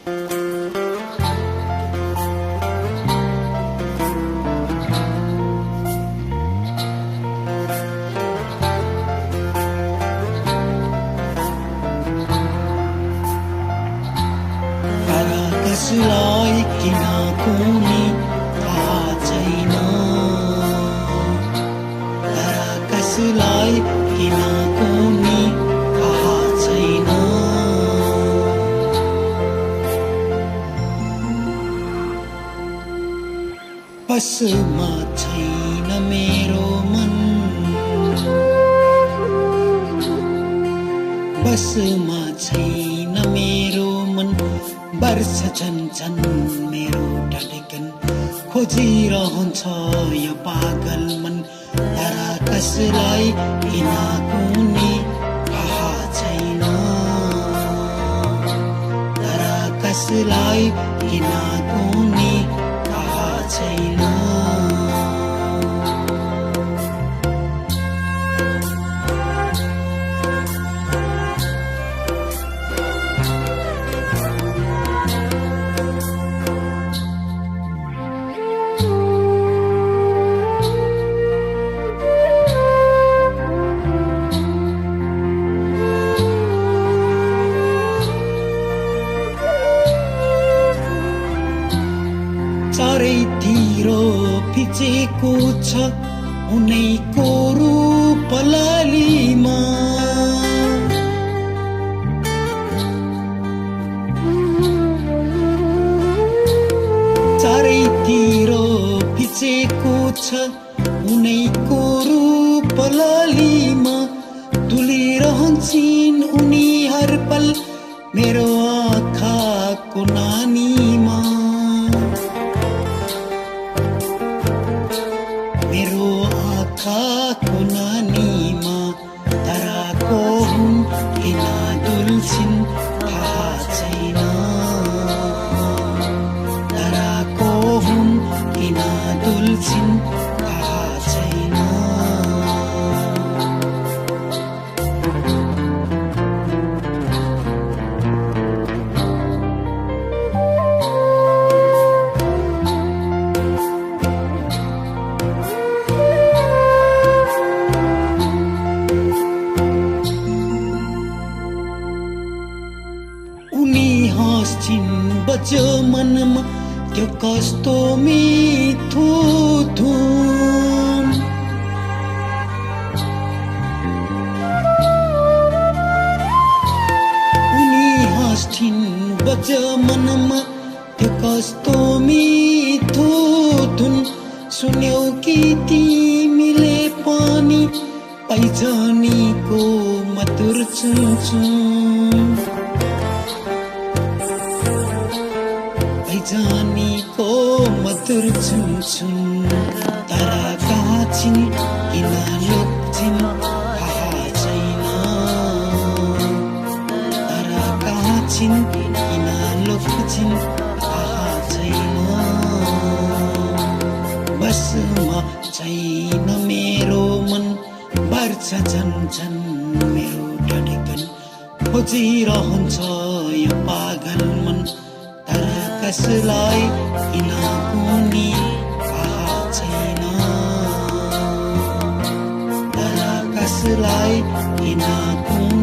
कसलाई किन कुनी थाहा छैन, तर कसलाई किन कुनी थाहा छैन। बसमा छैन मेरो मन, बसमा छैन मेरो मन, वर्ष छन् मेरो धडकन खोजिरहन्छ यो पागल मन। तर कसलाई किन कुनी थाहा छैन, तर कसलाई किन कुनी थाहा छैन। चारैतिर फिचेको छ उनैको रूप लालीमा, चारैतिर फिचेको छ उनैको रूप लालीमा। डुलिरहन्छन् उनी हर पल मेरो आँखाको नानीमा, मेरो आँखाको नानीमा। ताराको हुन् किन डुल्छिन् थाहा छैन, ताराको हुन् किन डुल्छिन् थाहा छैन। उनी हाँस्छिन् बच्यो मनमा त्यो कस्तो मिठो धुन। उनी हाँस्छिन् बच्यो मनमा त्यो कस्तो मिठो धुन। सुन्यौ कि तिमीले पनि पैजनीको मधुर चुनचुन, पैजनीको मधुर चुनचुन। तारा कहाँ छिन् किन लुक्छिन् थाहा छैन, तारा कहाँ छिन् किन लुक्छिन् थाहा छैन। बसमा छैन मेरो मन, वर्ष झन् मेरो धडकन खोजिरहन्छ यो पागल मन। तर कसलाई किन कुनी थाहा छैन, तर कसलाई किन कुनी